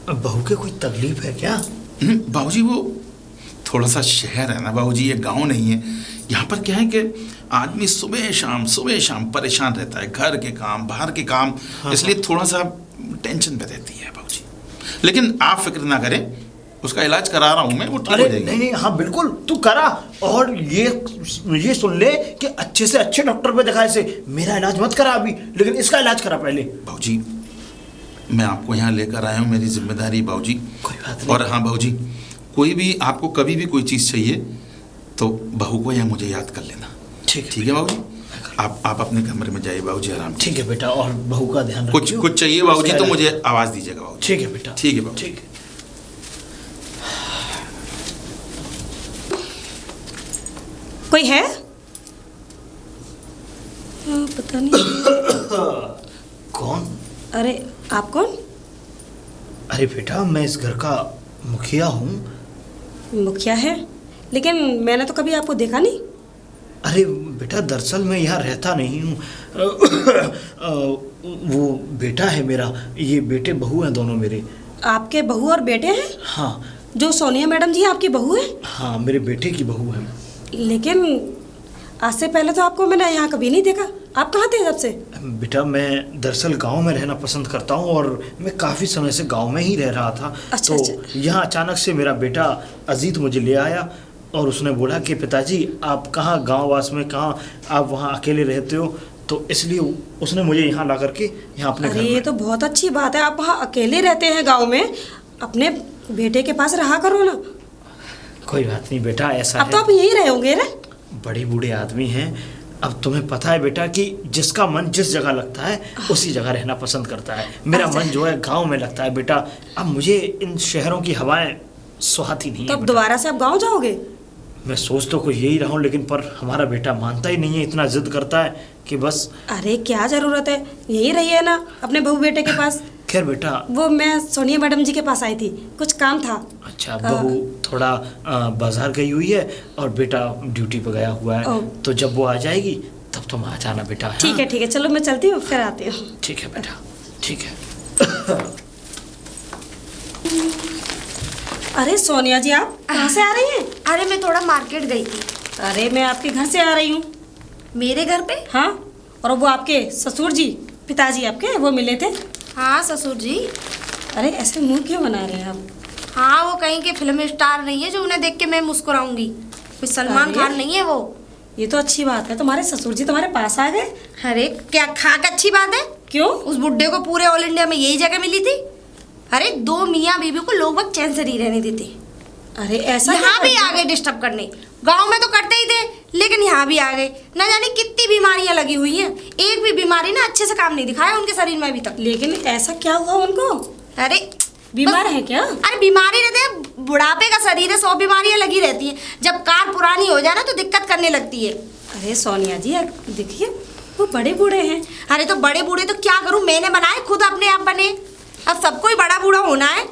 बहू के कोई तकलीफ है क्या? बाबूजी वो थोड़ा सा शहर है ना बाबूजी, ये गांव नहीं है। यहाँ पर क्या है कि आदमी सुबह शाम परेशान रहता है, घर के काम बाहर के काम। हाँ, इसलिए थोड़ा सा टेंशन पे रहती है बाबूजी। लेकिन आप फिक्र ना करें, उसका इलाज करा रहा हूँ मैं, वो ठीक हो जाएगी। नहीं, हाँ बिल्कुल तू करा। और ये सुन ले कि अच्छे से अच्छे डॉक्टर पे दिखाए से। मेरा इलाज मत करा अभी, लेकिन इसका इलाज करा पहले। बाबूजी मैं आपको यहाँ लेकर आया हूँ, मेरी जिम्मेदारी बाबूजी। कोई बात नहीं। और हाँ बाबूजी, कोई भी आपको कभी भी कोई चीज़ चाहिए तो बहू को या मुझे याद कर लेना। ठीक है बाबूजी। आप अपने कमरे में जाइए बाबूजी, आराम। ठीक है बेटा, और बहू का ध्यान रखिए। कुछ चाहिए बाबूजी तो मुझे आवाज़ दीजिएगा बाबूजी। ठीक है बेटा। ठीक है बाबू। ठीक है। कोई है? पता नहीं। कौन? अरे आप कौन? अरे बेटा मैं इस घर का मुखिया हूँ। मुखिया है, लेकिन मैंने तो कभी आपको देखा नहीं। अरे बेटा दरअसल मैं यहाँ रहता नहीं हूँ। वो बेटा है मेरा, ये बेटे बहू हैं दोनों मेरे। आपके बहू और बेटे हैं? हाँ। जो सोनिया मैडम जी आपकी बहू है? हाँ मेरे बेटे की बहू है। लेकिन आज से पहले तो आपको मैंने यहाँ कभी नहीं देखा। आप कहाँ थे तब से? बेटा मैं दरअसल गांव में रहना पसंद करता हूँ और मैं काफ़ी समय से गांव में ही रह रहा था। अच्छा, तो यहाँ अचानक से मेरा बेटा अजीत मुझे ले आया और उसने बोला कि पिताजी आप कहाँ गाँववास में, कहाँ आप वहाँ अकेले रहते हो, तो इसलिए उसने मुझे यहाँ ला करके यहाँ अपने घर में। ये तो बहुत अच्छी बात है, आप वहाँ अकेले रहते हैं गाँव में। अपने बेटे के पास रहा करो ना। कोई बात नहीं बेटा, ऐसा अब तो आप यही रहे होंगे ना। बड़े बूढ़े आदमी हैं, अब तुम्हें पता है बेटा कि जिसका मन जिस जगह लगता है उसी जगह रहना पसंद करता है। मेरा मन जो है गांव में लगता है बेटा। अब मुझे इन शहरों की हवाएं सुहाती नहीं है। तो अब दोबारा से आप गांव जाओगे? मैं सोच तो कोई यही रहा हूँ, लेकिन पर हमारा बेटा मानता ही नहीं है, इतना जिद करता है कि बस। अरे क्या जरूरत है, यही रहिए ना अपने बहू बेटे के पास। खैर बेटा, वो मैं सोनिया मैडम जी के पास आई थी, कुछ काम था। अच्छा, बहू थोड़ा बाजार गई हुई है और बेटा ड्यूटी पे गया हुआ है, तो जब वो आ जाएगी तब तुम आ जाना बेटा। ठीक है ठीक है, चलो मैं चलती हूँ, फिर आती हूँ। ठीक है बेटा, ठीक है। अरे सोनिया जी आप कहाँ से आ रही हैं? अरे मैं थोड़ा मार्केट गई थी। अरे मैं आपके घर से आ रही हूँ। मेरे घर पे? हाँ, और वो आपके ससुर जी, पिताजी आपके, वो मिले थे। हाँ ससुर जी। अरे ऐसे मुंह क्यों बना रहे हैं आप? हाँ वो कहीं के फिल्म स्टार नहीं है जो उन्हें देख के मैं मुस्कुराऊंगी। कोई सलमान खान नहीं है वो। ये तो अच्छी बात है, तुम्हारे ससुर जी तुम्हारे पास आ गए। अरे क्या खाक अच्छी बात है? क्यों? उस बुड्ढे को पूरे ऑल इंडिया में यही जगह मिली थी। अरे दो मियाँ बीवी को लोग वक्त चैन से नहीं रहने देते। अरे ऐसा यहाँ भी आ गए डिस्टर्ब करने। गांव में तो करते ही थे, लेकिन यहाँ भी आ गए। न जाने कितनी बीमारियां लगी हुई हैं, एक भी बीमारी ना अच्छे से काम नहीं दिखाया उनके शरीर में अभी तक। लेकिन ऐसा क्या हुआ उनको? अरे बीमार है क्या? अरे बीमारी रहते हैं, बुढ़ापे का शरीर है, 100 बीमारियां लगी रहती हैं। जब कार पुरानी हो जाए ना तो दिक्कत करने लगती है। अरे सोनिया जी देखिए, वो बड़े बूढ़े हैं। अरे तो बड़े बूढ़े तो क्या करूं, मैंने बनाए, खुद अपने आप बने। अब सबको ही बड़ा बूढ़ा होना है?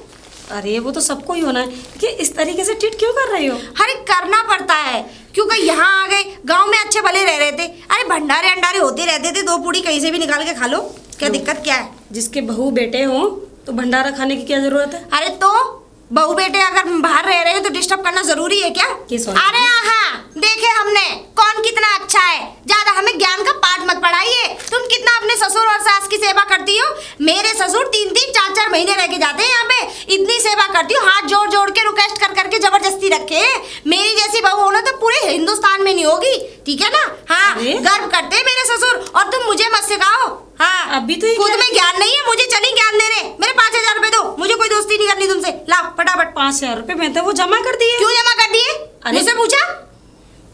अरे वो तो सबको ही होना है, कि इस तरीके से ट्रीट क्यों कर रही हो? अरे करना पड़ता है, क्योंकि यहाँ आ गए, गांव में अच्छे भले रह रहे थे। अरे भंडारे अंडारे होते रहते थे, 2 पूड़ी कहीं से भी निकाल के खा लो, क्या दिक्कत क्या है? जिसके बहू बेटे हों तो भंडारा खाने की क्या जरूरत है? अरे तो बहू बेटे अगर बाहर रह रहे हैं तो डिस्टर्ब करना जरूरी है क्या? अरे हाँ, देखे हमने कौन कितना अच्छा है। ज्यादा हमें ज्ञान का पाठ मत पढ़ाइए। तुम कितना अपने ससुर और सास की सेवा करती हो। मेरे ससुर 3-3, 4-4 महीने रह के जाते हैं यहाँ पे। इतनी सेवा करती हो, हाथ जोड़ जोड़ के रिक्वेस्ट कर करके जबरदस्ती रखे। मेरी जैसी बहू होना तो पूरे हिंदुस्तान में नहीं होगी, ठीक है ना? हाँ, गर्व करते हैं मेरे ससुर, और तुम मुझे मत सिखाओ। हाँ, अभी तो खुद में ज्ञान नहीं है, मुझे चली ज्ञान देने। मेरे 5000 रुपए दो, मुझे कोई दोस्ती नहीं करनी तुमसे। लाओ फटाफट। 5000 रुपए मैंने वो जमा कर दिए। क्यों जमा कर दिए? मुझसे पूछा?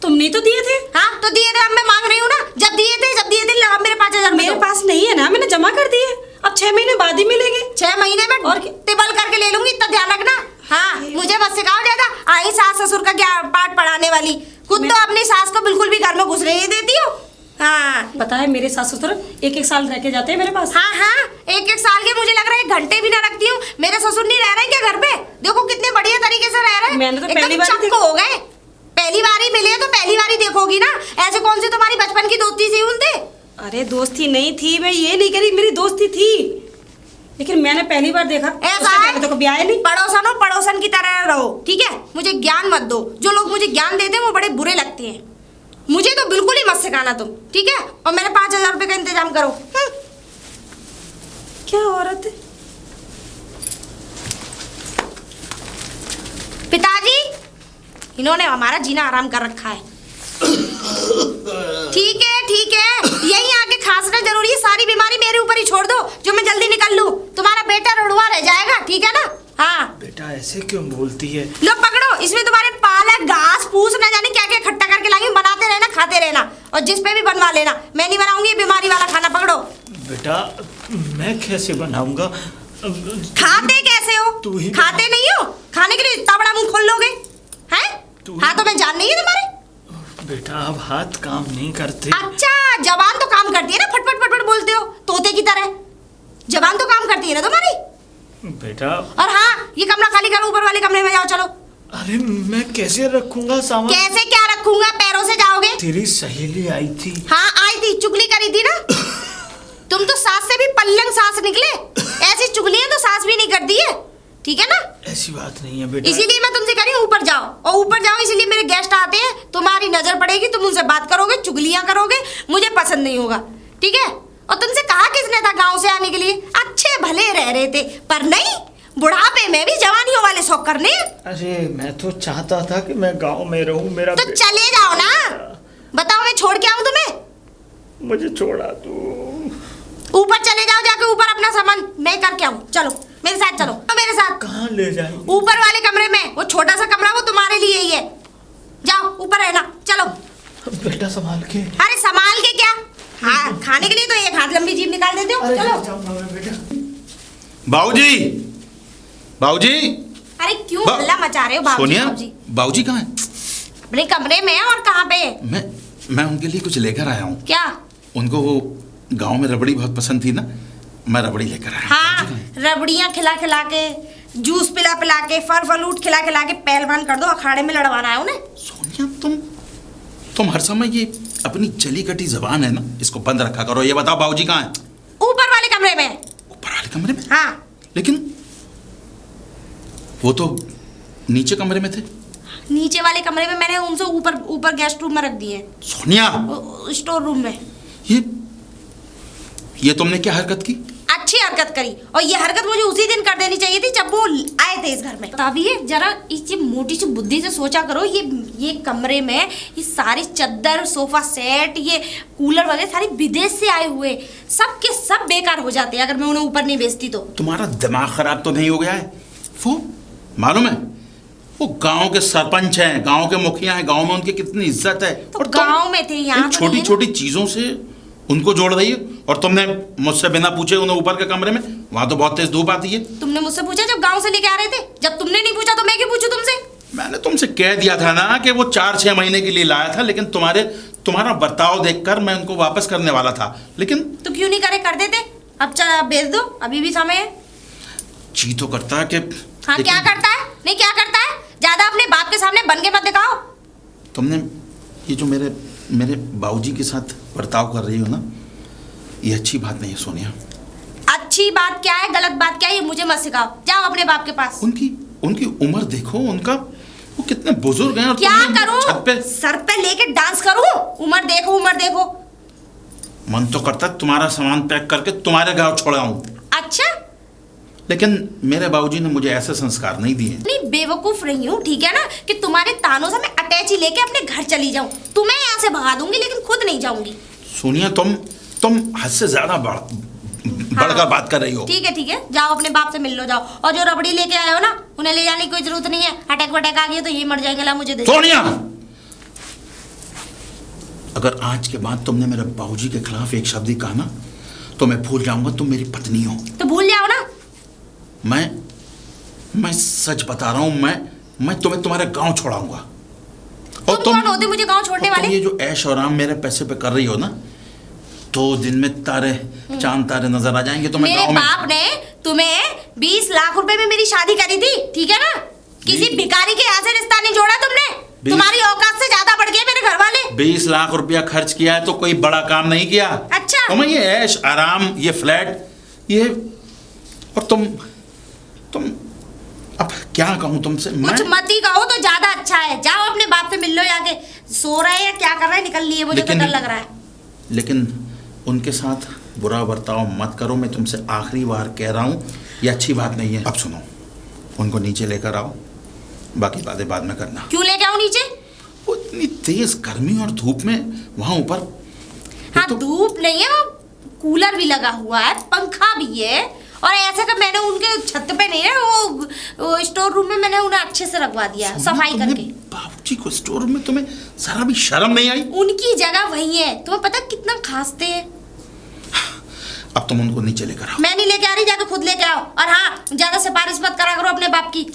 तुमने तो दिए थे। हाँ तो दिए थे, अब मैं मांग रही हूँ ना। जब दिए थे लाओ मेरे 5000 मेरे पास नहीं है ना, मैंने जमा कर दिए। अब 6 महीने बाद ही मिलेंगे। 6 महीने में और टेबल करके ले लूंगी, इतना ध्यान रखना। हाँ, मुझे मत सिखाओ ज्यादा। आई सास ससुर का क्या पाठ पढ़ाने वाली। खुद तो अपनी सास को बिल्कुल भी घर में घुसने नहीं देती हो। हाँ पता है, मेरे सास ससुर 1-1 साल रह के जाते हैं मेरे पास। हाँ हाँ, 1-1 साल के मुझे लग रहा है 1 घंटे भी ना रखती हूँ। मेरे ससुर नहीं रह रहे हैं क्या घर पे? देखो कितने बढ़िया तरीके से रह रहे हैं। मैंने तो पहली बार हो गए। पहली बार ही मिले तो पहली बार ही देखोगी ना। ऐसे कौन सी तुम्हारी बचपन की दोस्ती थी उनसे? अरे दोस्ती नहीं थी, मैं ये नहीं कह रही, मेरी दोस्ती थी। लेकिन मैंने पहली बार देखा, ऐसा उससे है? पहले तो कभी आए नहीं। पड़ोसन हो, पड़ोसन की तरह रहो, ठीक है? मुझे ज्ञान मत दो। जो लोग मुझे ज्ञान देते हैं वो बड़े बुरे लगते हैं। मुझे तो बिल्कुल ही मत सिखाना तुम, ठीक है? और मेरे 5,000 रुपए का इंतजाम करो। क्या औरत है? पिताजी, इन्होंने हमारा जीना आराम कर रखा है। ठीक है, ठीक है, यहीं आके खांसना जरूरी है। सारी बीमारी मेरे ऊपर ही छोड़ दो, जो मैं जल्दी निकल लूं। तुम्हारा बेटा रुड़वा रह जाएगा, ठीक है ना? हाँ बेटा ऐसे क्यों बोलती है? लो पकड़ो, इसमें तुम्हारे पालक घास फूस न जाने क्या क्या इकट्ठा करके लाई हूं। बनाते रहना, खाते रहना, और जिस पे भी बनवा लेना। मैं नहीं बनाऊंगी बीमारी वाला खाना। पकड़ो। बेटा मैं कैसे बनाऊंगा? खाते कैसे हो? तू ही खाते नहीं हो? खाने के लिए इतना बड़ा मुंह खोल लोगे हैं? हाँ तो मैं जान नहीं है तुम्हारे। बेटा अब हाथ काम नहीं करते। अच्छा, जबान तो काम करती है ना? फटफट फटफट बोलते हो तोते की तरह। जबान तो काम करती है ना तुम्हारी? बेटा और हाँ, ये कमरा खाली करो, ऊपर वाले कमरे में जाओ। चलो। अरे मैं कैसे रखूंगा सामान? कैसे क्या रखूंगा? पैरों से जाओगे? तेरी सहेली आई थी। हाँ आई थी, चुगली करी थी ना? तुम तो सास से भी पल्लंग सास निकले। ऐसी चुगलियां तो सास भी नहीं करती है, ठीक है ना? ऐसी बात नहीं है बेटा। इसीलिए मैं तुमसे कह रही हूँ ऊपर जाओ। और ऊपर जाओ इसलिए मेरे गेस्ट आते हैं, तुम्हारी नजर पड़ेगी, तुम उनसे बात करोगे, चुगलियां करोगे, मुझे पसंद नहीं होगा, ठीक है? और तुमसे कहा किसने था गांव से आने के लिए? अच्छे भले रह रहे थे, पर नहीं, बुढ़ापे में भी जवानियों वाले शौक करने। अरे मैं तो चाहता था कि मैं गांव में रहूं। मेरा तो चले जाओ ना। बताओ मैं छोड़ के आऊं तुम्हें? मुझे छोड़ा तू। ऊपर चले जाओ, जाके ऊपर अपना सामान मैं करके आऊं। चलो मेरे साथ, चलो तो मेरे साथ। कहाँ ले जाएंगे? ऊपर वाले कमरे में, वो छोटा सा कमरा वो तुम्हारे लिए ही है। जाओ ऊपर रहना, चलो। बेटा संभाल के। अरे संभाल के क्या? हाँ, खाने के लिए तो एक हाथ लंबी जीभ निकाल देते हो। अरे चलो। जाऊंगा मैं बेटा। बाबूजी, बाबूजी। अरे क्यों हल्ला मचा रहे हो बाबूजी? सोनिया, बाबूजी बाबूजी कहाँ है? अपने कमरे में है। और कहाँ पे? मैं उनके लिए कुछ लेकर आया हूँ। क्या? उनको वो गांव में रबड़ी बहुत पसंद थी ना, मैं रबड़ी लेकर आया हूँ। हाँ, रबड़ियाँ खिला खिला के, जूस पिला पिला के, फल फलूट खिला खिला के पहलवान कर दो। अखाड़े में लड़वाना है उन्हें। सोनिया, तुम हर समय ये अपनी जली कटी जबान है ना, इसको बंद रखा करो। ये बताओ बाबूजी कहाँ है? ऊपर वाले कमरे में। ऊपर वाले कमरे में? हाँ। लेकिन वो तो नीचे कमरे में थे। नीचे वाले कमरे में मैंने उनसे ऊपर ऊपर गेस्ट रूम में रख दिए। सोनिया, स्टोर रूम में। ये तुमने क्या हरकत की? अच्छी हरकत करी। और ये हरकत मुझे उसी दिन कर देनी चाहिए थी जब वो आए थे इस घर में। तभी जरा इस मोटी सी बुद्धि से सोचा करो। ये कमरे में ये सारी चद्दर, सोफा सेट, ये कूलर वगैरह सारे विदेश से आए हुए, सब के सब बेकार हो जाते हैं अगर मैं उन्हें ऊपर नहीं बेचती तो। तुम्हारा दिमाग खराब तो नहीं हो गया है? वो मालूम है, वो गांव के सरपंच हैं, गांव के मुखिया हैं, गांव में उनकी कितनी इज्जत है। तो गांव में थे, यहाँ तो छोटी छोटी चीजों से उनको जोड़ रही है। और तुमने मुझसे बिना पूछे उन्हें ऊपर के कमरे में, वहां तो बहुत तेज धूप आती है। तुमने मुझसे पूछा जब गांव से लेके आ रहे थे? जब तुमने नहीं पूछा तो मैं क्यों पूछूं तुमसे? मैंने तुमसे कह दिया था ना कि वो 4-6 महीने के लिए लाया था, लेकिन तुम्हारा बर्ताव देखकर मैं उनको वापस करने वाला था। लेकिन तो क्यों नहीं करे? कर देते। अब चल भेज दो, अभी भी समय है। जी तो करता है कि हाँ, क्या करता है? नहीं क्या करता है? ज्यादा अपने बाप के सामने बन के मत दिखाओ। तुमने ये जो मेरे बाबूजी के साथ बर्ताव कर रही हो ना, ये अच्छी बात नहीं है सोनिया। अच्छी बात क्या है, गलत बात क्या है, ये मुझे मत सिखाओ। जाओ अपने बाप के पास। उनकी उम्र देखो, वो कितने बुजुर्ग हैं। और क्या करूं? छत पे सर पे लेके डांस करूं? उम्र देखो, उम्र देखो। मन तो करता तुम्हारा सामान पैक करके तुम्हारे गांव छोड़ाऊं। अच्छा, लेकिन मेरे बाबूजी ने मुझे ऐसे संस्कार नहीं दिए। नहीं बेवकूफ रही हूँ, ठीक है ना, कि तुम्हारे तानों से मैं अटैची लेके अपने घर चली जाऊं। तुम्हें यहाँ से भगा दूंगी लेकिन खुद नहीं जाऊंगी। सोनिया, तुम हद से ज्यादा बढ़कर बात कर रही हो। ठीक है, जाओ अपने बाप से मिल लो, जाओ। और जो रबड़ी लेके आए हो ना, उन्हें ले जाने की कोई जरूरत नहीं है। अटैक वटैक आ गया तो ये मर जाएंगे। ला मुझे दे। सोनिया, अगर आज के बाद तुमने मेरे बाबूजी के खिलाफ एक शब्द ही कहा ना, तो मैं भूल जाऊंगा तुम मेरी पत्नी हो। तो भूल जाओ ना। मैं सच बता रहा हूं, मैं तुम्हें तुम्हारे गांव छोड़ाऊंगा। और तुम कौन होते मुझे गांव छोड़ने वाले? तुम ये जो ऐश और आराम मेरे पैसे पे कर रही हो ना, तो दिन में तारे, चांद तारे नजर आ जाएंगे तुम्हें गांव में। मेरे बाप ने तुम्हें 20 लाख रुपए में मेरी शादी करी थी, ठीक है ना? किसी भिखारी के यहाँ से रिश्ता नहीं जोड़ा तुमने। तुम्हारी औकात से ज्यादा बढ़ गए मेरे घर वाले। 20 लाख रुपया खर्च किया है तो कोई बड़ा काम नहीं किया। अच्छा, तुम्हें ये ऐश आराम, ये फ्लैट, ये और तुम अब क्या कहूँ तुमसे? कुछ मत ही कहो तो ज्यादा अच्छा है। जाओ अपने बाप से मिल लो, आके सो रहे हैं क्या कर रहे हैं, निकल लिए, मुझे तो डर लग रहा है। लेकिन उनके साथ बुरा बर्ताव मत करो, मैं तुमसे आखिरी बार कह रहा हूँ, ये अच्छी बात नहीं है। अब सुनो, उनको नीचे लेकर आओ, बाकी बातें बाद में करना। क्यों लेके आऊं नीचे? वो इतनी तेज गर्मी और धूप में वहाँ ऊपर। हाँ तो धूप नहीं है, वो कूलर भी लगा हुआ है, पंखा भी है, और ऐसे का मैंने उनके छत पे नहीं है, वो स्टोर रूम में मैंने उन्हें अच्छे से रखवा दिया सफाई करके। बाबूजी को स्टोर रूम में तुम्हें जरा भी शर्म नहीं आई? उनकी जगह वही है, तुम्हें पता कितना खांसते हैं। अब तुम उनको नीचे लेकर आओ। मैं नहीं लेके आ रही, जाकर खुद लेके आओ। और हाँ, ज्यादा सिफारिश मत करा करो अपने बाप की।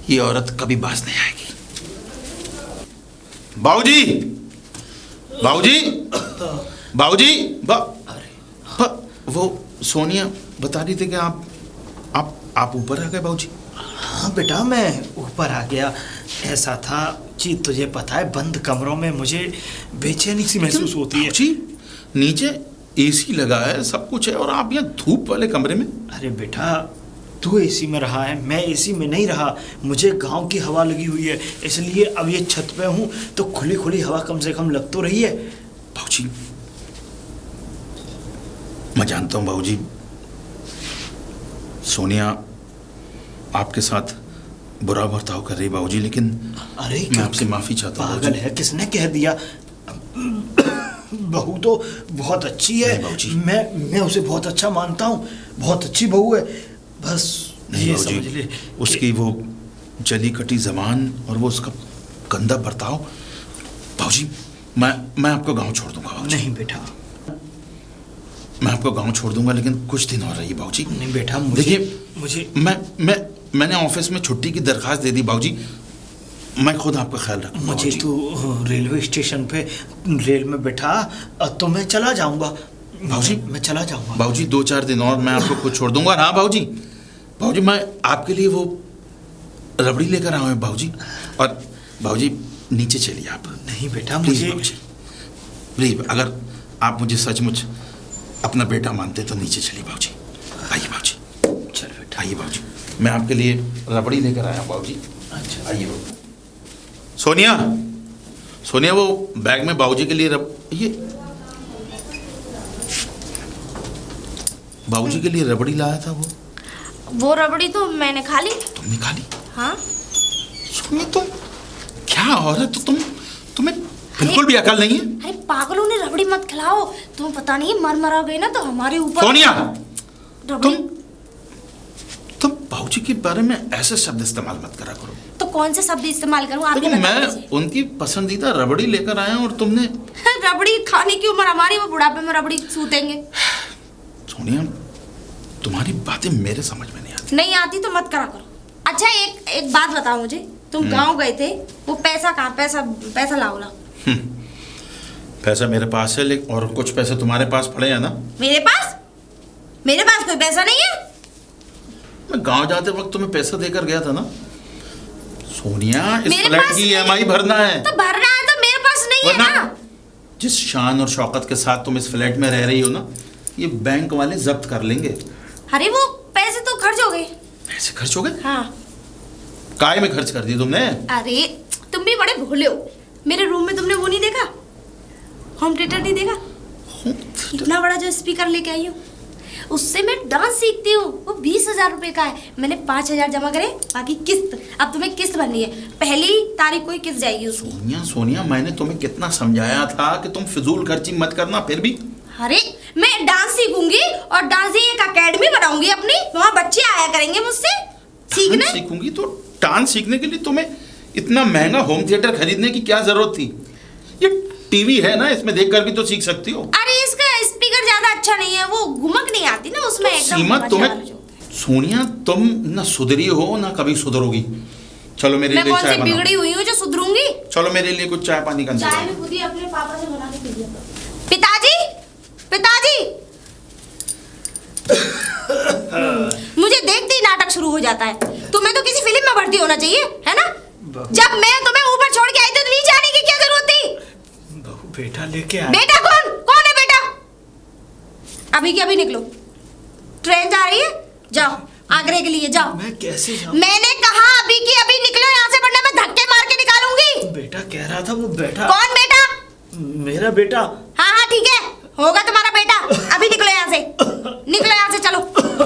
ये औरत कभी बाज नहीं आएगी। बाबूजी, बाबूजी, बाबूजी, वो सोनिया बता रही थी कि आप ऊपर आ गए बाबूजी। हाँ बेटा, मैं ऊपर आ गया। ऐसा था जी, तुझे पता है बंद कमरों में मुझे बेचैनी सी महसूस होती है। जी, नीचे एसी लगा है, सब कुछ है, और आप यहाँ धूप वाले कमरे में। अरे बेटा, तू एसी में रहा है, मैं एसी में नहीं रहा। मुझे गांव की हवा लगी हुई है, इसलिए अब ये छत पे हूँ तो खुली खुली हवा कम से कम लग तो रही है। बाबूजी, मैं जानता हूँ बाबूजी, सोनिया आपके साथ बुरा बर्ताव कर रही बाबूजी, लेकिन अरे मैं आपसे माफी चाहता हूँ। पागल है, किसने कह दिया? बहू तो बहुत अच्छी है बाबूजी, मैं उसे बहुत अच्छा मानता हूँ, बहुत अच्छी बहू है। बस नहीं ये समझ ले, उसकी वो जली कटी जबान और वो उसका गंदा बर्ताव। बाबूजी, मैं आपको गांव छोड़ दूंगा बाबूजी। नहीं बेटा, मैं आपको गांव छोड़ दूंगा, लेकिन कुछ दिन और रहिए बाबूजी। नहीं बेटा, देखिए मैंने ऑफिस में छुट्टी की दरखास्त दे दी बाबूजी, मैं खुद आपका ख्याल रखूंगा। मुझे तो रेलवे स्टेशन पे रेल में बैठा तो मैं चला जाऊंगा बाबूजी, मैं चला जाऊंगा बाबूजी। 2-4 दिन और मैं आपको खुद छोड़ दूंगा। हाँ बाबूजी, बाबूजी मैं आपके लिए वो रबड़ी लेकर आया हूँ बाबूजी। और बाबूजी नीचे चलिए आप। नहीं बेटा, प्लीज मुझे बाबूजी, प्लीज, अगर आप मुझे सचमुच अपना बेटा मानते तो नीचे चलिए बाबूजी। आइए बाबूजी, चल बेटा, आइए बाबूजी, मैं आपके लिए रबड़ी लेकर आया हूँ बाबूजी। अच्छा आइए बाबू। सोनिया वो बैग में बाबूजी के लिए ये बाबूजी के लिए रबड़ी लाया था। वो रबड़ी तो मैंने खा ली। तुमने खा ली? हाँ। सोनिया, तुम क्या औरत, तुम्हें बिल्कुल भी अकल नहीं है। अरे पागलों ने रबड़ी मत खिलाओ, तुम्हें पता नहीं मर गई ना तो हमारे ऊपर। सोनिया, रबड़ी तुम बाबूजी के बारे में ऐसे शब्द इस्तेमाल मत करा करो। तो कौन से शब्द इस्तेमाल करूं? आप देखो, मैं उनकी पसंदीदा रबड़ी लेकर आया और तुमने रबड़ी खाने की उम्र हमारी, वो बुढ़ापे में रबड़ी सूतेंगे। सोनिया, तुम्हारी बातें मेरे समझ में नहीं आती। नहीं आती तो मत करा करो। अच्छा एक बात बताओ मुझे, तुम गांव गए थे, वो पैसा कहाँ? पैसा लाओ। पैसा मेरे पास है, लेकिन और कुछ पैसे तुम्हारे पास पड़े हैं ना? मेरे पास कोई पैसा नहीं है। मैं गांव जाते वक्त तुम्हें पैसा देकर गया था ना सोनिया। इस मेरे फ्लैट पास की नहीं। EMI भरना है। तो भरना है तो मेरे पास नहीं है ना। जिस शान और शौकत के साथ तुम इस फ्लैट में रह रही हो ना, ये बैंक वाले जब्त कर लेंगे। अरे वो पैसे तो खर्च हो गए। पैसे खर्च हो गए? हाँ। काय में खर्च कर दिए तुमने? अरे तुम भी बड़े भोले हो। मेरे रूम में तुमने वो नहीं देखा, होम थिएटर नहीं देखा? इतना बड़ा जो स्पीकर लेके आई हूँ, उससे मैं डांस सीखती हूँ। वो 20,000 रुपए का है। मैंने 5,000 जमा करे, बाकी किस्त। अब तुम्हें किस्त भरनी है, 1 तारीख को ही किस्त जाएगी उसकी। सोनिया, मैंने तुम्हें कितना समझाया था कि तुम फिजूल खर्ची मत करना, फिर भी। अरे मैं डांस सीखूंगी और डांस की एक अकेडमी बनाऊंगी अपनी, वहाँ बच्चे आया करेंगे मुझसे सीखने। सीखूंगी तो डांस सीखने के लिए तुम्हें इतना महंगा होम थिएटर खरीदने की क्या जरूरत थी? ये टीवी है ना, इसमें देखकर भी तो सीख सकती हो। अरे इसका स्पीकर ज्यादा अच्छा नहीं है, वो घुमक नहीं आती ना उसमें। सीमा, तुम्हें सोनिया, तुम ना सुधरी हो ना कभी सुधरोगी। चलो मेरे लिए चाय बनाओ। मैं कौन सी बिगड़ी हुई हूँ जो सुधरूंगी? चलो मेरे लिए कुछ चाय पानी का चाय भी खुद ही अपने पापा से बना के पी लिया। पिताजी मुझे देखते ही नाटक शुरू हो जाता है। तुम्हें तो किसी फिल्म में भर्ती होना चाहिए, है ना? जब मैं तुम्हें ऊपर छोड़ के आई थी तो नीचे आने की क्या जरूरत थी? बहू बेटा लेके आया। बेटा कौन है बेटा? अभी की अभी निकलो, ट्रेन जा रही है, जाओ आगरे के लिए जाओ। मैं कैसे जाऊं? मैंने कहा अभी की अभी निकलो यहाँ से, वरना मैं धक्के मार के निकालूंगी। बेटा कह रहा था वो बेटा। कौन बेटा? मेरा बेटा। हाँ हाँ ठीक है, होगा तुम्हारा बेटा। अभी निकलो यहाँ से, निकलो यहाँ से, चलो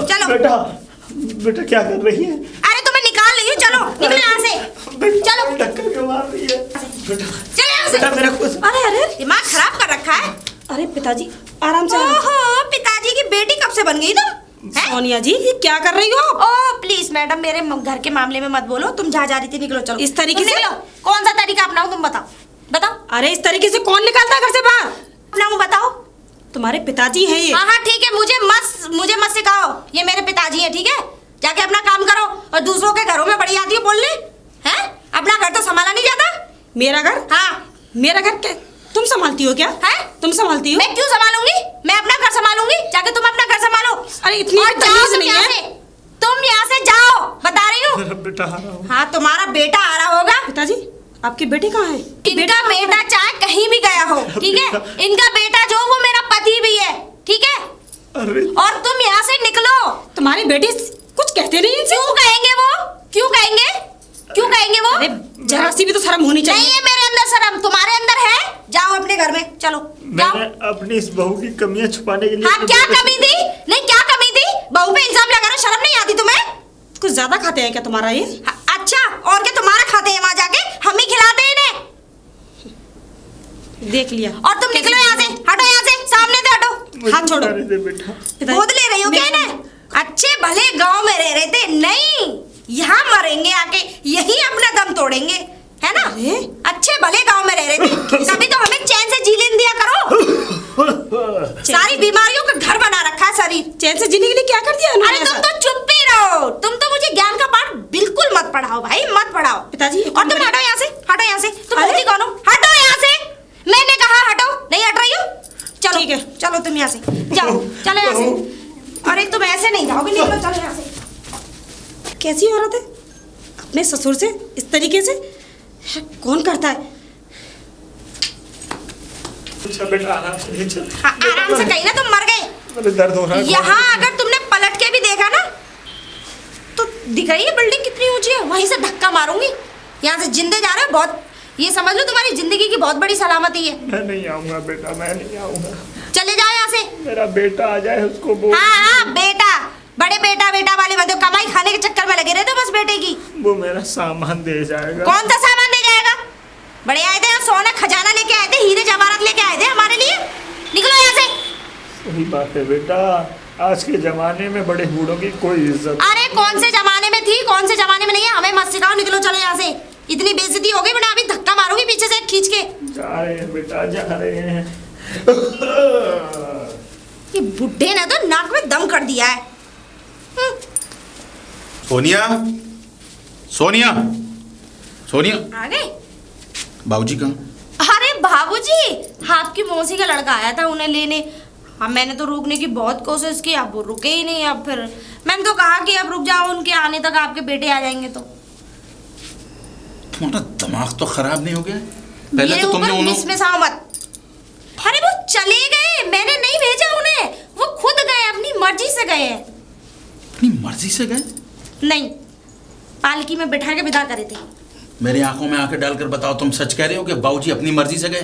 चलो। बेटा, बेटा क्या कर रही है? अरे तुम्हें निकाल रही हूँ, चलो निकलो यहाँ से, चलो धक्का क्यों मार रही है? बेटा, चलो यहाँ से। बेटा मेरा कुछ। अरे अरे दिमाग खराब कर रखा है। अरे पिताजी आराम से। ओहो, पिताजी की बेटी कब से बन गई तुम? हैं? सोनिया जी ये क्या कर रही हो आप? ओ प्लीज मैडम, मेरे घर के मामले में मत बोलो। तुम जहाँ जा रही थी निकलो, चलो इस तरीके तुम से? निकलो। कौन सा तरीका अपनाऊं, तुम बताओ बताओ। अरे इस तरीके से कौन निकालता है घर से बाहर? अपनाऊं बताओ। तुम्हारे पिताजी हैं ये। हाँ हाँ ठीक है, मुझे मत सिखाओ, ये मेरे पिताजी हैं, ठीक है? जाके अपना काम करो और दूसरों के घरों में बड़ी आती हो बोलने, हैं? अपना घर तो संभाला नहीं जाता। मेरा घर? हाँ मेरा घर क्या तुम संभालती हो क्या? है? तुम संभालती हो? मैं क्यों संभालूंगी? मैं अपना घर संभालूंगी, जाके तुम अपना घर संभालो। अरे इतनी और जाओ तमीज तुम नहीं यहाँ है। से, तुम यहाँ से जाओ, बता रही हूँ। मेरा बेटा आ रहा हूँ। हाँ तुम्हारा बेटा आ रहा होगा। पिताजी आपके बेटे कहाँ हैं? इनका बेटा चाहे कहीं भी गया हो, ठीक है? इनका बेटा जो वो मेरा पति भी है, ठीक है? अरे और तुम यहाँ से निकलो। तुम्हारे बेटे कुछ कहते नहीं इनसे? क्यों कहेंगे वो? क्यों कहेंगे? क्यों कहेंगे वो? अरे जरा सी भी तो शर्म होनी नहीं चाहिए। है मेरे अंदर शर्म, तुम्हारे अंदर है। जाओ अपने घर में, चलो जाओ। मैंने अपनी इस बहू की कमियां छुपाने के लिए हाँ अपने क्या बेटे से- कमी थी? नहीं क्या कमी थी? बहू पे इल्जाम लगा रहे हो, शर्म नहीं आती तुम्हें? कुछ ज्यादा खाते हैं क्या तुम्हारा ये? अच्छा, और क्या तुम्हारा खाते हैं वहां जाके? हम ही खिलाते हैं इन्हें। देख लिया। और तुम निकलो यहाँ से, हटो यहाँ से, सामने से हटो। मुझे हाथ छोड़ो। जाने दे बेटा। पिताजी, गोद ले रही हो क्या मेरे- इन्हें? अच्छे भले गांव में रह रहे थे, नहीं यहाँ मरेंगे आके, यही अपना दम तोड़ेंगे, है ना? अरे? अच्छे भले गांव में रह रहे थे, तभी तो हमें चैन से जी लेने दिया करो। सारी बीमारियों का घर बना रखा है शरीर। चैन से जीने के लिए क्या कर दिया उन्होंने अरे तुम ऐसा? तो चुप ही रहो, तुम तो मुझे ज्ञान का पाठ बिल्कुल मत पढ़ाओ भाई, मत पढ़ाओ। पिताजी, और तुम हटो यहाँ से, हटो यहाँ से। तुम अरे? होती कौन हो? हटो यहाँ से, मैंने कहा हटो, नहीं हट रही हो? चलो ठीक है। चलो तुम यहाँ से जाओ, चलो यहाँ से। अरे तुम ऐसे नहीं जाओगे, निकलो, चलो यहाँ से। कैसी औरत है? अपने ससुर से इस तरीके से कौन करता है? अच्छा बेटा आराम से चल। हाँ, आराम से कहीं ना, तुम मर गए। मेरे दर्द हो रहा है। यहाँ अगर तुमने पलट के भी देखा ना, तो दिख रही है बिल्डिंग कितनी ऊंची है, वहीं से धक्का मारूंगी। यहाँ से जिंदे जा रहे हो, बहुत ये समझ लो तुम्हारी जिंदगी की बहुत बड़ी सलामती है। मैं नहीं आऊंगा बेटा, मैं नहीं आऊंगा। चले जाओ यहाँ से। मेरा बेटा आ जाए उसको बोल। हाँ हाँ बेटा, बड़े बेटा बेटा वाले बंदे कमाई खाने के चक्कर में लगे रहते हो बस बेटे की। वो मेरा सामान दे जाएगा। कौन सा सामान दे जाएगा? बड़े आए थे यहाँ, सोना खजाना लेके आए थे, हीरे जवाहरात लेके आए थे हमारे लिए। निकलो यहाँ से। सही बात है बेटा, आज के जमाने में बड़े बूढ़ों की कोई इज्जत। अरे कौन से जमाने में थी, कौन से जमाने में नहीं है, हमें मत सिखाओ। निकलो चलो यहाँ से, इतनी बेइज्जती हो गई, मैं अभी धक्का मारूंगी पीछे से खींच के। जा रहे हैं बेटा, जा रहे हैं। ये बुड्ढे ने तो नाक में दम कर दिया है। सोनिया, सोनिया, सोनिया, आ गए? बाबूजी कहाँ? अरे बाबूजी, आपकी मौसी का लड़का आया था उन्हें लेने। हाँ मैंने तो रुकने की बहुत कोशिश की, अब वो रुके ही नहीं। अब फिर मैंने तो कहा कि अब रुक जाओ, उनके आने तक आपके बेटे आ जाएंगे। तो तुम्हारा दिमाग तो खराब नहीं हो गया? पहले तो तुमने उन्हें मिसमिसाओ मत। अरे वो चले गए, मैंने नहीं भेजा उन्हें, वो खुद गए, अपनी मर्जी से गए हैं। अपनी मर्जी से गए? नहीं, पालकी में बिठा के विदा करे थे। मेरी आंखों में आंखें डालकर बताओ, तुम सच कह रहे हो कि बाबूजी अपनी मर्जी से गए?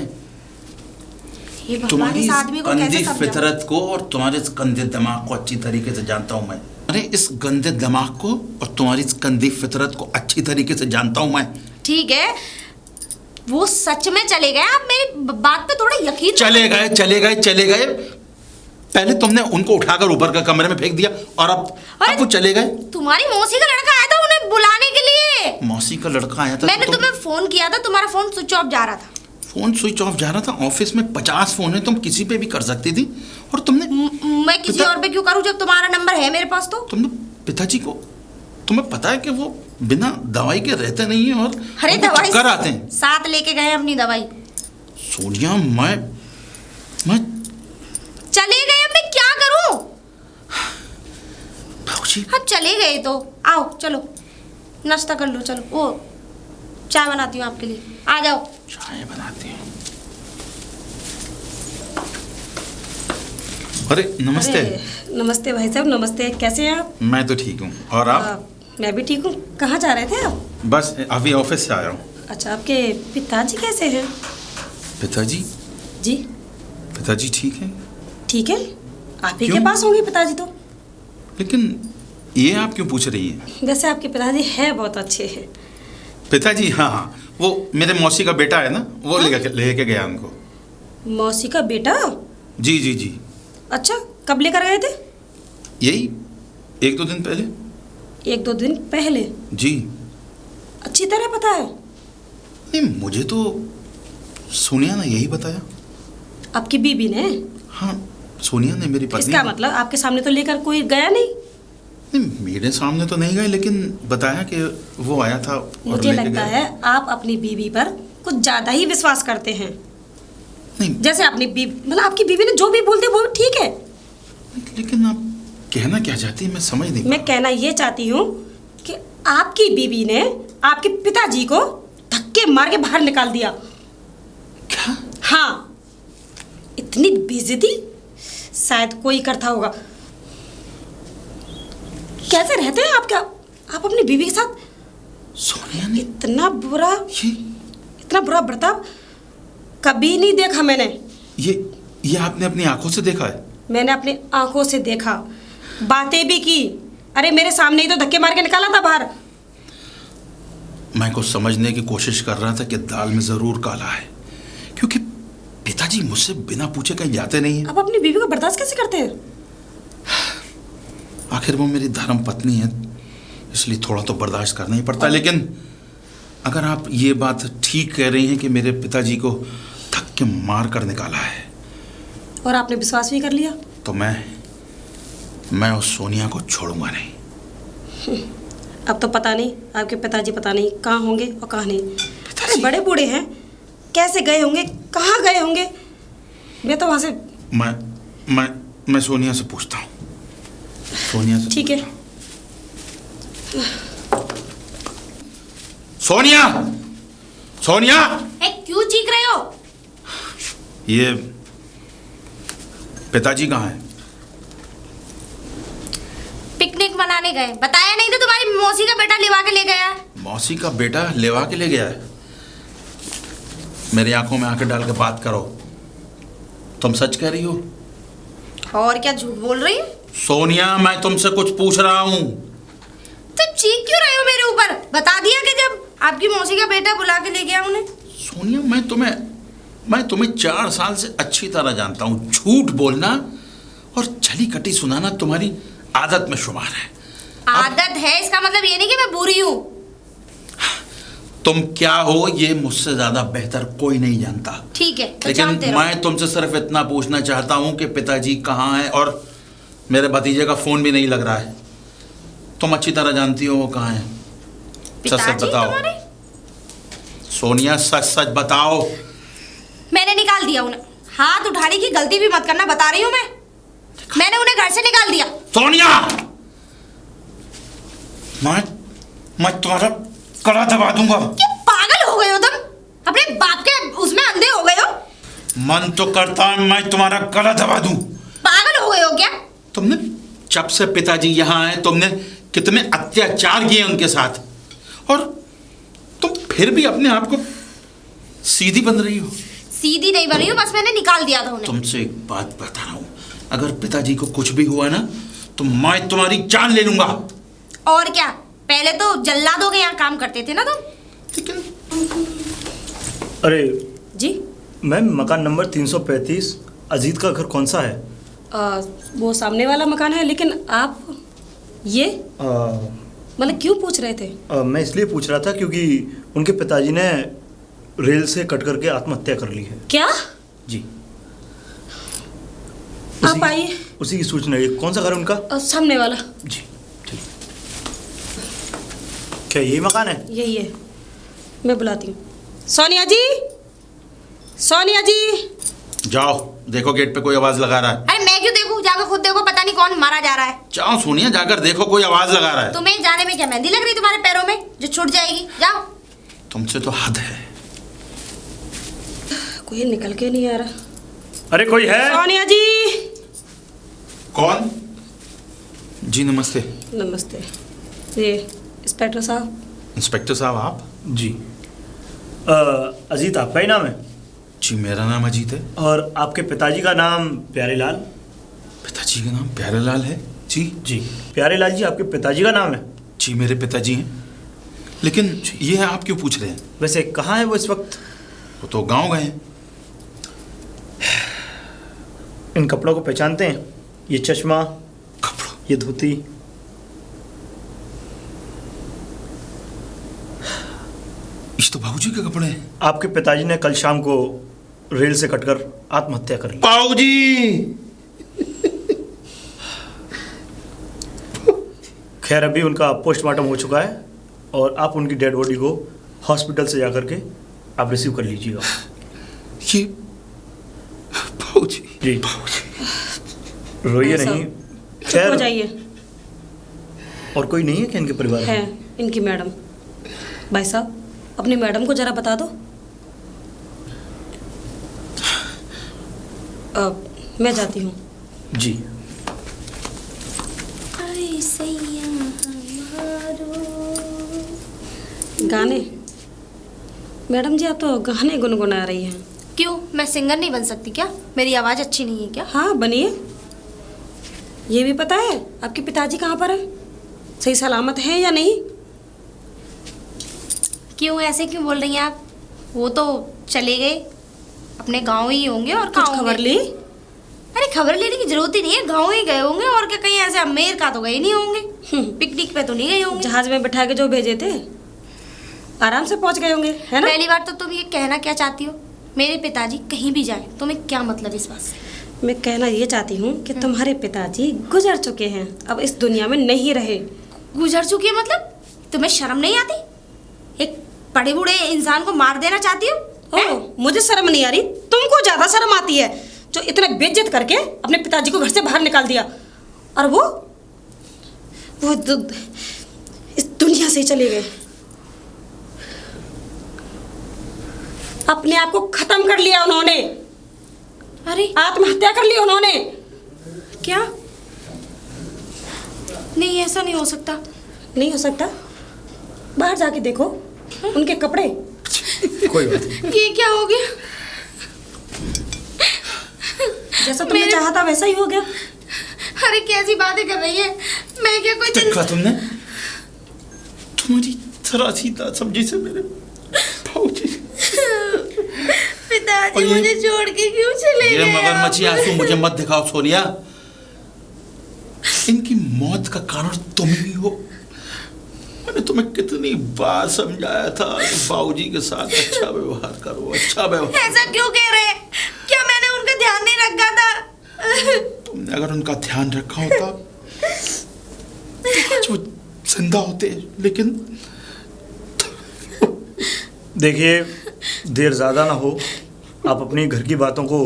ये भगवान तुम्हारी इस आदमी को कैसे गंदी समझाऊं? फितरत को और तुम्हारे इस गंदे दिमाग को अच्छी तरीके से जानता हूं मैं। अरे इस गंदे दिमाग को और तुम्हारी इस गंदी फितरत को अच्छी तरीके से जानता हूं मैं। ठीक है, वो सच में चले गए। आप मेरी बात पे थोड़ा यकीन चले गए, चले गए, चले गए। पहले तुमने उनको उठाकर ऊपर का कमरे में फेंक दिया और अब वो चले गए। तुम्हारी मौसी का लड़का आया था उन्हें बुलाने के लिए। मौसी का लड़का आया था? मैंने तो तुम्हें फोन किया था, तुम्हारा फोन स्विच ऑफ जा रहा था। फोन स्विच ऑफ जा रहा था? ऑफिस में 50 फोन है, तुम किसी पे भी कर सकती थी। और तुमने मैं किसी और पे क्यों करूं जब तुम्हारा नंबर है मेरे पास? तो तुमने पिताजी को, तुम्हें पता है कि वो बिना दवाई के रहते नहीं है और अरे उनको दवाई चक्कर आते हैं। साथ लेके गए अपनी दवाई। सोनिया, मैं चले गए, अब मैं क्या करूं? बाबूजी, अब चले गए तो आओ, चलो नाश्ता कर लो। चलो वो चाय बनाती हूँ आपके लिए, आ जाओ। चाय बनाते हैं? अरे नमस्ते। अरे, नमस्ते भाई साहब, नमस्ते। कैसे हैं आप? मैं तो ठीक हूँ, और आप? मैं भी ठीक हूँ। कहाँ जा रहे थे आप? बस अभी ऑफिस से आया हूँ। अच्छा, आपके पिताजी कैसे हैं? पिताजी? जी पिताजी ठीक हैं। ठीक है। आप ही के क्यों? पास होंगे पिताजी तो। लेकिन ये आप क्यों पूछ रही हैं? वैसे आपके पिताजी हैं बहुत अच्छे हैं। पिताजी, हाँ हाँ, वो मेरे मौसी का बेटा है ना, वो लेके गया उनको। मौसी का बेटा? जी जी जी। अच्छा, कब लेकर गए थे? यही 1-2 दिन पहले। 1-2 दिन पहले? जी। अच्छी तरह पता है? नहीं, मुझे तो सोनिया ने यही बताया। आपकी बीबी ने? हाँ, सोनिया ने, मेरी पत्नी। इसका मतलब आपके सामने तो लेकर कोई गया नहीं? नहीं, मेरे सामने तो नहीं गए, लेकिन बताया कि वो आया था और मुझे लेके लगता गया। है आप अपनी बीबी पर कुछ ज्यादा ही विश्वास करते हैं। नहीं, जैसे अपनी बीबी, मतलब आपकी बीबी ने जो भी बोलते वो भी ठीक है। लेकिन आप कहना क्या चाहती हैं, मैं समझ नहीं। मैं कहना ये चाहती हूँ कि आपकी बीबी ने आपके पिताजी को धक्के मार के बाहर निकाल दिया। क्या? हाँ, इतनी बेइज्जती शायद कोई करता होगा। कैसे रहते हैं आप अपनी बीबी के साथ? सोनिया ने इतना बुरा ये बर्ताव कभी नहीं देखा मैंने। ये आपने अपनी आंखों से देखा है? मैंने अपनी आंखों से देखा, बातें भी की। अरे मेरे सामने ही तो धक्के मार के निकाला था बाहर। मैं कुछ समझने की कोशिश कर रहा था कि दाल में जरूर काला है, क्योंकि पिताजी मुझसे बिना पूछे कहीं जाते नहीं हैं। आप अपनी बीवी को बर्दाश्त कैसे करते हैं? आखिर वो मेरी धर्म पत्नी है, इसलिए थोड़ा तो बर्दाश्त करना ही पड़ता है। लेकिन अगर आप ये बात ठीक कह रही हैं कि मेरे पिताजी को धक्के मार कर निकाला है, और आपने विश्वास भी कर लिया, तो मैं उस सोनिया को छोड़ूंगा नहीं। अब तो पता नहीं आपके पिताजी पता नहीं कहाँ होंगे और कहाँ नहीं। अरे बड़े बूढ़े हैं, कैसे गए होंगे, कहाँ गए होंगे? मैं तो वहाँ से मैं सोनिया से पूछता हूँ। सोनिया से ठीक है। सोनिया, सोनिया! क्यों चीख रहे हो? ये पिताजी कहाँ हैं? पिकनिक मनाने गए। बताया नहीं था? तुम्हारी मौसी का बेटा लिवा के ले गया। मौसी का बेटा लेवा के ले गया है? मेरी आंखों में आंखें डाल के बात करो। तुम सच कह रही हो? और क्या झूठ बोल रही हूँ? सोनिया, मैं तुमसे कुछ पूछ रहा हूँ। तुम चीख क्यों रहे हो मेरे ऊपर? बता दिया कि जब आपकी मौसी का बेटा बुला के ले गया उन्हें। सोनिया, मैं तुम्हें 4 साल से अच्छी तरह जानता हूँ। झूठ बोलना और छली कटी सुनाना तुम्हारी आदत में शुमार है। आदत है, इसका मतलब ये नहीं कि मैं बुरी हूँ। तुम क्या हो ये मुझसे ज्यादा बेहतर कोई नहीं जानता। ठीक है, तो लेकिन जानते रहो। मैं तुमसे सिर्फ इतना पूछना चाहता हूँ कि पिताजी कहाँ हैं, और मेरे भतीजे का फोन भी नहीं लग रहा है। तुम अच्छी तरह जानती हो वो कहाँ हैं। सच सच पिताजी बताओ तुम्हारे? सोनिया, सच सच बताओ। मैंने निकाल दिया उन्हें। हाथ उठाने की गलती भी मत करना, बता रही हूँ मैंने उन्हें घर से निकाल दिया। सोनिया, मैं तुम्हारा गला दबा दूंगा। क्या पागल हो गए हो तुम? अपने बाप के उसमें अंधे हो गए हो? मन तो करता है मैं तुम्हारा गला दबा दूं। पागल हो गए हो क्या? तुमने जब से पिताजी यहाँ आए तुमने कितने अत्याचार किए उनके साथ, और तुम फिर भी अपने आप को सीधी बन रही हो। सीधी नहीं बनी हूँ, बस मैंने निकाल दिया था उन्हें। तुमसे एक बात बता रहा हूँ, अगर पिताजी को कुछ भी हुआ ना तो मैं तुम्हारी जान ले लूंगा। और क्या, पहले तो जल्लादों के यहाँ काम करते थे ना तुम। लेकिन अरे जी मैम, मकान नंबर 335 अजीत का घर कौन सा है? वो सामने वाला मकान है, लेकिन आप ये मतलब क्यों पूछ रहे थे? मैं इसलिए पूछ रहा था क्योंकि उनके पिताजी ने रेल से कट करके आत्महत्या कर ली है। क्या? जी। आप आइए। उसी की सूचना है। कौन सा घर है उनका? सामने वाला। जी ठीक। क्या यही मकान है? यही है, मैं बुलाती हूँ। सोनिया जी, सोनिया जी। जाओ देखो गेट पे कोई आवाज लगा रहा है। अरे मैं क्यों देखूं? जाकर खुद देखो, पता नहीं कौन मारा जा रहा है। जाओ सोनिया, जाकर देखो कोई आवाज लगा रहा है। तुम्हें जाने में क्या मेहंदी लग रही तुम्हारे पैरों में जो छूट जाएगी? जाओ। तुमसे तो हद है। कोई निकल के नहीं आ रहा। अरे कोई है? सोनिया जी, कौन? जी नमस्ते। नमस्ते। ये इंस्पेक्टर साहब। इंस्पेक्टर साहब आप? जी। अजीत आपका ही नाम है? जी मेरा नाम अजीत है। और आपके पिताजी का नाम प्यारेलाल? पिताजी का नाम प्यारेलाल है? जी जी। प्यारेलाल जी आपके पिताजी का नाम है? जी मेरे पिताजी हैं। लेकिन ये आप क्यों पूछ रहे हैं? वैसे कहाँ है वो इस वक्त? वो तो गांव गए हैं। इन कपड़ों को पहचानते हैं? ये चश्मा, कपड़ों? ये धोती। इस तो बाबूजी के कपड़े हैं। आपके पिताजी ने कल शाम को रेल से कटकर आत्महत्या कर ली। बाबूजी! खैर अभी उनका पोस्टमार्टम हो चुका है और आप उनकी डेड बॉडी को हॉस्पिटल से जाकर के आप रिसीव कर लीजिएगा। ये बाबूजी, जी। बाबूजी। रोइए हाँ, नहीं। चुप हो जाइए। और कोई नहीं है क्या इनके परिवार में? है इनकी मैडम। भाई साहब अपनी मैडम को जरा बता दो। मैं जाती हूँ। जी। गाने? मैडम जी आप तो गाने गुनगुना रही हैं। क्यों, मैं सिंगर नहीं बन सकती क्या? मेरी आवाज़ अच्छी नहीं है क्या? हाँ बनिए। ये भी पता है आपके पिताजी कहाँ पर है? सही सलामत है या नहीं? क्यों ऐसे क्यों बोल रही हैं आप? वो तो चले गए, अपने गांव ही होंगे। और कुछ कहाँ खबर होंगे? ली? अरे खबर लेने की जरूरत ही नहीं है, गांव ही गए होंगे। और क्या, कहीं ऐसे अमेरिका तो गए नहीं होंगे, पिकनिक पे तो नहीं गए होंगे। जहाज में बैठा के जो भेजे थे आराम से पहुंच गए होंगे, है ना? पहली बार तो तुम ये कहना क्या चाहती हो? मेरे पिताजी कहीं भी जाए तुम्हें क्या मतलब इस बात से? मैं कहना ये चाहती हूँ कि तुम्हारे पिताजी गुजर चुके हैं, अब इस दुनिया में नहीं रहे। गुजर चुकी है मतलब? तुम्हें शर्म नहीं आती? एक बड़े बूढ़े इंसान को मार देना चाहती हो? ओ, मुझे शर्म नहीं आ रही, तुमको ज्यादा शर्म आती है जो इतना बेइज्जत करके अपने पिताजी को घर से बाहर निकाल दिया। और वो इस दुनिया से ही चले गए। अपने आप को खत्म कर लिया उन्होंने। अरे आत्महत्या कर ली उन्होंने। क्या? नहीं, ऐसा नहीं हो सकता। नहीं हो सकता? बाहर जाके देखो उनके कपड़े। कोई बात नहीं। ये क्या हो गया? जैसा तुमने चाहा था वैसा ही हो गया। अरे कैसी बातें कर रही है? मैं क्या कोई देखा तुमने? तुम्हारी तरह सीता सब्जी से मेरे बाबूजी। पिताजी मुझे छोड़ के क्यों चले गए? ये मगरमच्छी आंसू मुझे मत दिखाओ सोनिया। इनकी मौत का कारण तुम ही हो। मैंने तुम्हें कितनी बार समझाया था कि बाबूजी के साथ अच्छा व्यवहार करो, अच्छा व्यवहार। ऐसा क्यों कह रहे हैं? क्या मैंने उनका ध्यान नहीं रखा था? तुमने अगर उनका ध्यान रखा होता तो आज वो जिंदा होते। लेकिन देखिए देर ज़्यादा ना हो, आप अपनी घर की बातों को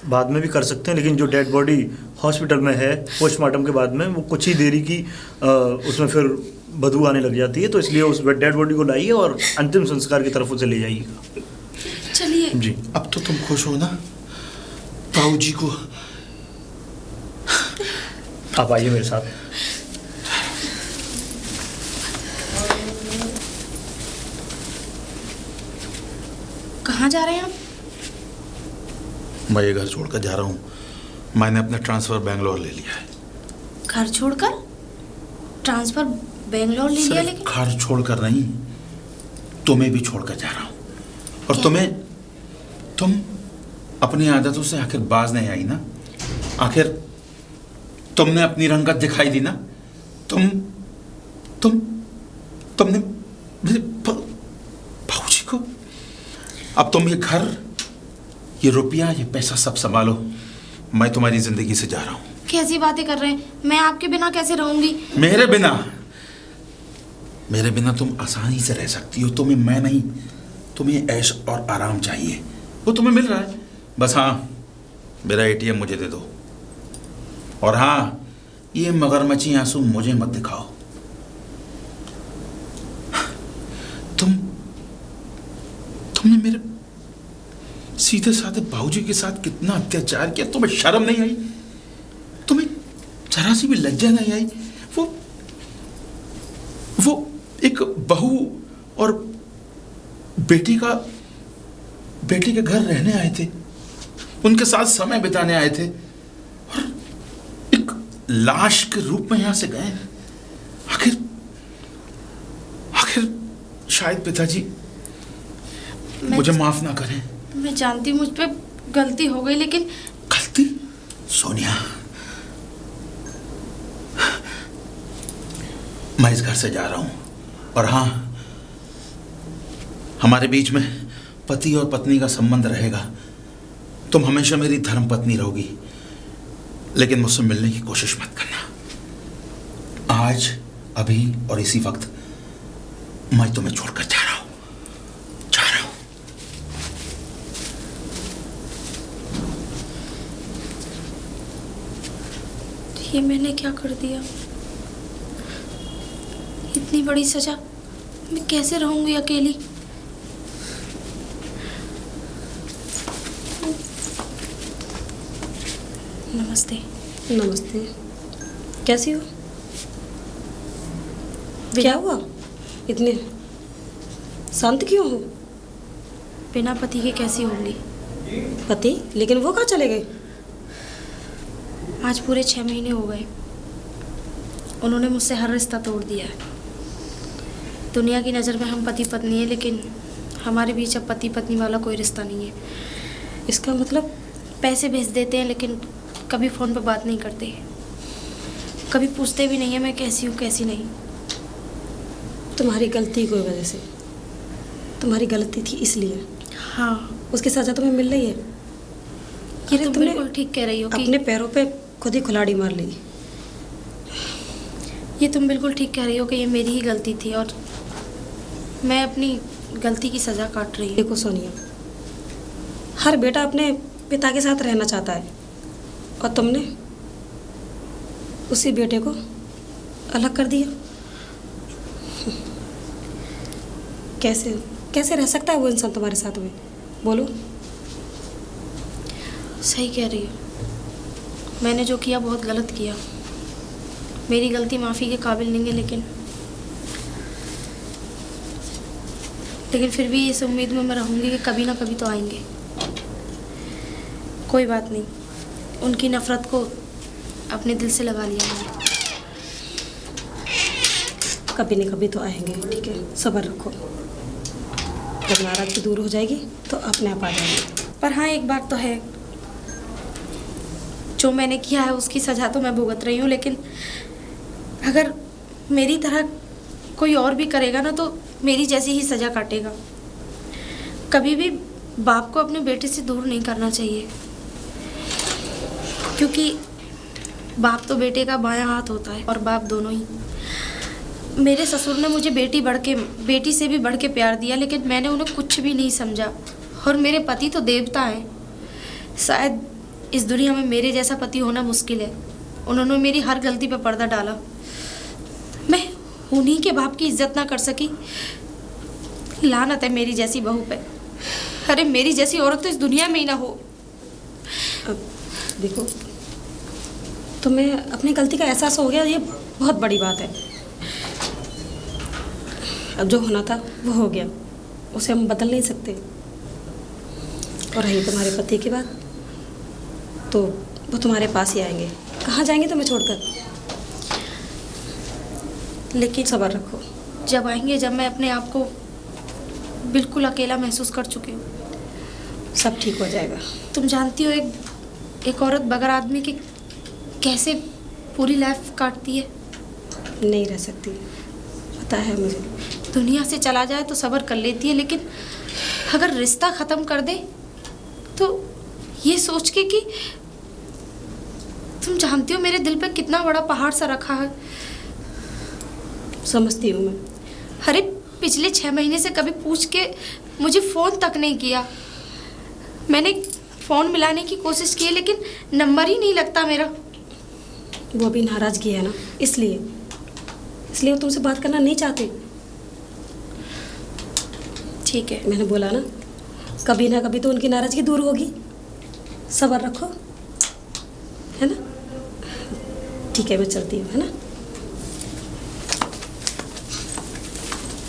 बाद में भी कर सकते हैं, लेकिन जो डेड बॉडी हॉस्पिटल में है पोस्टमार्टम के बाद में वो कुछ ही देरी की उसमें फिर बदबू आने लग जाती है, तो इसलिए उस डेड बॉडी को लाइए और अंतिम संस्कार की तरफ उसे ले जाइएगा। चलिए। जी। अब तो तुम खुश हो ना बाबूजी को? आप आइए मेरे साथ। कहाँ जा रहे हैं आप? मैं ये घर छोड़कर जा रहा हूँ। मैंने अपना ट्रांसफर बेंगलोर ले लिया है। घर छोड़कर? ट्रांसफर बेंगलोर ले लिया? सिर्फ लेकिन घर छोड़कर नहीं, तुम्हें भी छोड़कर जा रहा हूँ। और तुम अपनी आदतों से आखिर बाज नहीं आई ना? आखिर तुमने अपनी रंगत दिखाई दी ना? तुमने बाबूजी को। अब तुम ये घर, ये रुपया, ये पैसा सब संभालो। मैं तुम्हारी जिंदगी से जा रहा हूँ। कैसी बातें कर रहे हैं? मैं आपके बिना कैसे रहूंगी? मेरे बिना तुम आसानी से रह सकती हो। तुम्हें मैं नहीं, तुम्हें ऐश और आराम चाहिए, वो तुम्हें मिल रहा है। बस हाँ, मेरा ATM मुझे दे दो। और हाँ, ये मगरमच्छी आंसू मुझे मत दिखाओ। तुमने मेरे सीधे साधे बाबूजी के साथ कितना अत्याचार किया, तुम्हें शर्म नहीं आई? जरा सी भी लज्जा नहीं आई। वो एक बहू और बेटी के घर रहने आए थे, उनके साथ समय बिताने आए थे, और एक लाश के रूप में यहां से गए। आखिर शायद पिताजी मुझे माफ ना करें। मैं जानती हूँ मुझ पे गलती हो गई, लेकिन गलती? सोनिया, मैं इस घर से जा रहा हूं, और हाँ, हमारे बीच में पति और पत्नी का संबंध रहेगा। तुम हमेशा मेरी धर्म पत्नी रहोगी, लेकिन मुझसे मिलने की कोशिश मत करना। आज, अभी और इसी वक्त मैं तुम्हें छोड़कर जा रहा हूं। ये मैंने क्या कर दिया? इतनी बड़ी सजा, मैं कैसे रहूंगी अकेली? नमस्ते। नमस्ते। कैसी हो? क्या हुआ? इतने शांत क्यों हो? बिना पति के कैसी होंगी? पति? लेकिन वो कहाँ चले गए? आज पूरे 6 महीने हो गए। उन्होंने मुझसे हर रिश्ता तोड़ दिया है। दुनिया की नज़र में हम पति पत्नी हैं, लेकिन हमारे बीच अब पति पत्नी वाला कोई रिश्ता नहीं है। इसका मतलब? पैसे भेज देते हैं, लेकिन कभी फ़ोन पर बात नहीं करते, कभी पूछते भी नहीं है मैं कैसी हूँ कैसी नहीं। तुम्हारी गलती की वजह से। तुम्हारी गलती थी इसलिए। हाँ, उसकी सजा तुम्हें मिल रही है। ये तुम बिल्कुल ठीक कह रही हो कि अपने पैरों पे खुद ही कुल्हाड़ी मार ली। ये तुम बिल्कुल ठीक कह रही हो कि ये मेरी ही गलती थी, और मैं अपनी गलती की सज़ा काट रही हूँ। देखो सोनिया, हर बेटा अपने पिता के साथ रहना चाहता है, और तुमने उसी बेटे को अलग कर दिया। कैसे रह सकता है वो इंसान तुम्हारे साथ में? बोलो। सही कह रही हो, मैंने जो किया बहुत गलत किया। मेरी गलती माफ़ी के काबिल नहीं है, लेकिन फिर भी इस उम्मीद में मैं रहूँगी कि कभी ना कभी तो आएंगे। कोई बात नहीं, उनकी नफ़रत को अपने दिल से लगा लिया मैंने। कभी न कभी तो आएंगे, ठीक है? सब्र रखो। जब नाराज़गी दूर हो जाएगी तो अपने आप आ जाएंगे। पर हाँ, एक बात तो है, जो मैंने किया है उसकी सज़ा तो मैं भुगत रही हूँ, लेकिन अगर मेरी तरह कोई और भी करेगा ना, तो मेरी जैसी ही सज़ा काटेगा। कभी भी बाप को अपने बेटे से दूर नहीं करना चाहिए, क्योंकि बाप तो बेटे का बायां हाथ होता है, और बाप दोनों ही। मेरे ससुर ने मुझे बेटी से भी बढ़ के प्यार दिया, लेकिन मैंने उन्हें कुछ भी नहीं समझा। और मेरे पति तो देवता हैं। शायद इस दुनिया में मेरे जैसा पति होना मुश्किल है। उन्होंने मेरी हर गलती पर पर्दा डाला। मैं उन्हीं के बाप की इज्जत ना कर सकी। लानत है मेरी जैसी बहू पे। अरे मेरी जैसी औरत तो इस दुनिया में ही ना हो। अब देखो, तुम्हें अपनी गलती का एहसास हो गया, ये बहुत बड़ी बात है। अब जो होना था वो हो गया, उसे हम बदल नहीं सकते। और रही तुम्हारे पति की बात, तो वो तुम्हारे पास ही आएंगे। कहाँ जाएंगे तुम्हें छोड़कर? लेकिन सब्र रखो। जब आएंगे, जब मैं अपने आप को बिल्कुल अकेला महसूस कर चुकी हूँ, सब ठीक हो जाएगा। तुम जानती हो एक औरत बगैर आदमी के कैसे पूरी लाइफ काटती है। नहीं रह सकती, पता है मुझे। दुनिया से चला जाए तो सब्र कर लेती है, लेकिन अगर रिश्ता ख़त्म कर दे तो ये सोच के कि तुम जानती हो मेरे दिल पे कितना बड़ा पहाड़ सा रखा है। समझती हूँ मैं। अरे पिछले 6 महीने से कभी पूछ के मुझे फ़ोन तक नहीं किया। मैंने फ़ोन मिलाने की कोशिश की, लेकिन नंबर ही नहीं लगता मेरा। वो अभी नाराज़गी है ना, इसलिए वो तुमसे बात करना नहीं चाहते। ठीक है, मैंने बोला ना, कभी ना कभी तो उनकी नाराज़गी दूर होगी। सब्र रखो, है ना? ठीक है, मैं चलती हूँ, है ना।